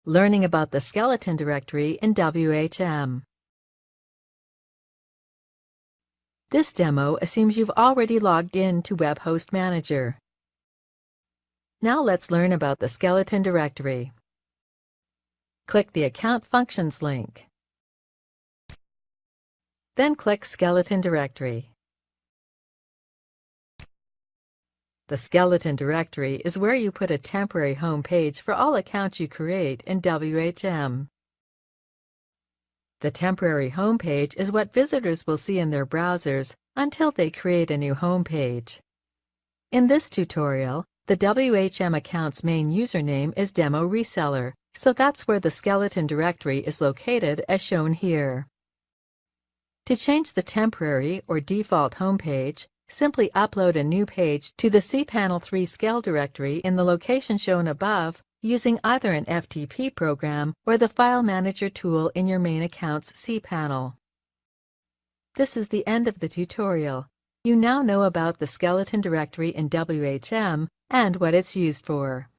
Learning about the skeleton directory in WHM. This demo assumes you've already logged in to WebHost Manager. Now let's learn about the skeleton directory. Click the Account Functions link. Then click Skeleton Directory. The skeleton directory is where you put a temporary home page for all accounts you create in WHM. The temporary home page is what visitors will see in their browsers until they create a new home page. In this tutorial, the WHM account's main username is Demo Reseller, so that's where the skeleton directory is located as shown here. To change the temporary or default home page, simply upload a new page to the cPanel 3 scale directory in the location shown above using either an FTP program or the File Manager tool in your main account's cPanel. This is the end of the tutorial. You now know about the skeleton directory in WHM and what it's used for.